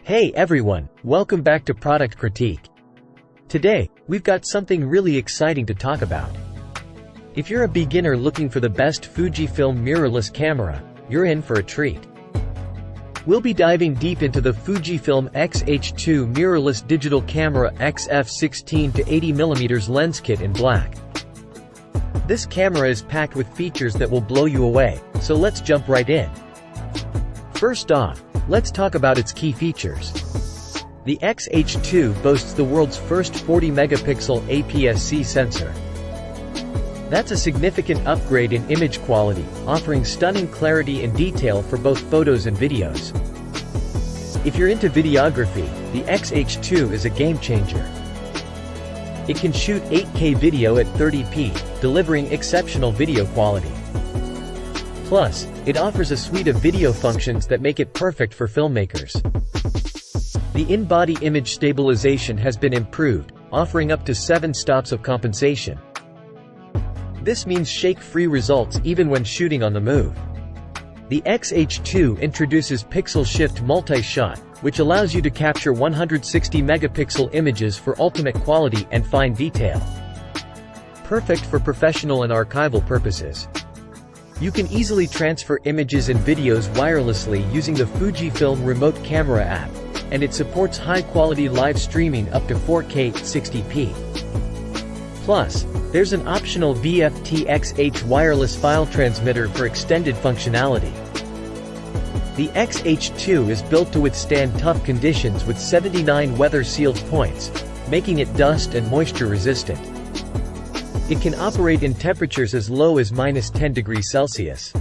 Hey everyone, welcome back to Product Critique. Today, we've got something really exciting to talk about. If you're a beginner looking for the best Fujifilm mirrorless camera, you're in for a treat. We'll be diving deep into the Fujifilm X-H2 mirrorless digital camera XF16 to 80mm lens kit in black. This camera is packed with features that will blow you away, so let's jump right in. First off, let's talk about its key features. The X-H2 boasts the world's first 40-megapixel APS-C sensor. That's a significant upgrade in image quality, offering stunning clarity and detail for both photos and videos. If you're into videography, the X-H2 is a game-changer. It can shoot 8K video at 30p, delivering exceptional video quality. Plus, it offers a suite of video functions that make it perfect for filmmakers. The in-body image stabilization has been improved, offering up to 7 stops of compensation. This means shake-free results even when shooting on the move. The X-H2 introduces pixel shift multi-shot, which allows you to capture 160-megapixel images for ultimate quality and fine detail. Perfect for professional and archival purposes. You can easily transfer images and videos wirelessly using the Fujifilm Remote Camera app, and it supports high-quality live streaming up to 4K 60p. Plus, there's an optional VFT-XH wireless file transmitter for extended functionality. The X-H2 is built to withstand tough conditions with 79 weather-sealed points, making it dust and moisture resistant. It can operate in temperatures as low as -10 degrees Celsius.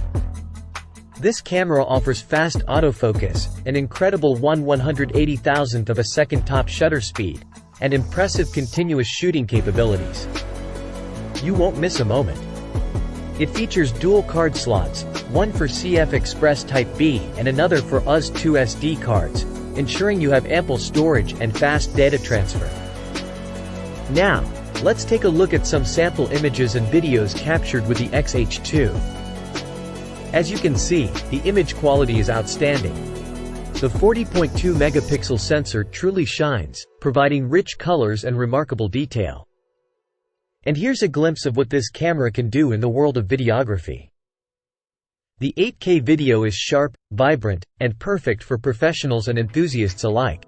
This camera offers fast autofocus, an incredible 1/180,000th of a second top shutter speed, and impressive continuous shooting capabilities. You won't miss a moment. It features dual card slots, one for CF Express Type B and another for US2 SD cards, ensuring you have ample storage and fast data transfer. Now, let's take a look at some sample images and videos captured with the X-H2. As you can see, the image quality is outstanding. The 40.2-megapixel sensor truly shines, providing rich colors and remarkable detail. And here's a glimpse of what this camera can do in the world of videography. The 8K video is sharp, vibrant, and perfect for professionals and enthusiasts alike.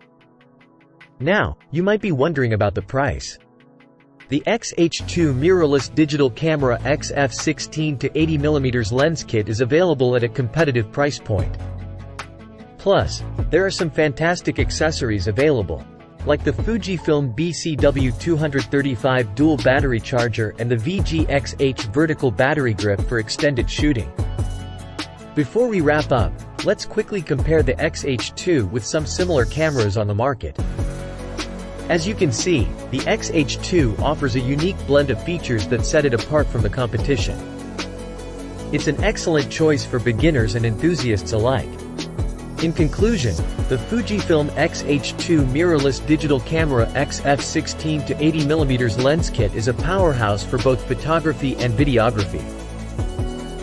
Now, you might be wondering about the price. The X-H2 mirrorless digital camera XF16 to 80mm lens kit is available at a competitive price point. Plus, there are some fantastic accessories available, like the Fujifilm BCW235 dual battery charger and the VGXH vertical battery grip for extended shooting. Before we wrap up, let's quickly compare the X-H2 with some similar cameras on the market. As you can see, the X-H2 offers a unique blend of features that set it apart from the competition. It's an excellent choice for beginners and enthusiasts alike. In conclusion, the Fujifilm X-H2 mirrorless digital camera XF16 to 80mm lens kit is a powerhouse for both photography and videography.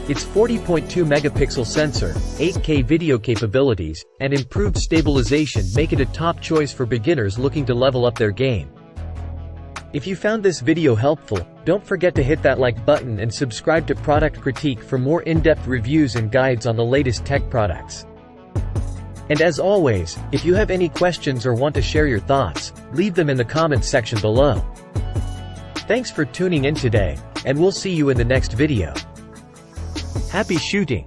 Its 40.2-megapixel sensor, 8K video capabilities, and improved stabilization make it a top choice for beginners looking to level up their game. If you found this video helpful, don't forget to hit that like button and subscribe to Product Critique for more in-depth reviews and guides on the latest tech products. And as always, if you have any questions or want to share your thoughts, leave them in the comments section below. Thanks for tuning in today, and we'll see you in the next video. Happy shooting!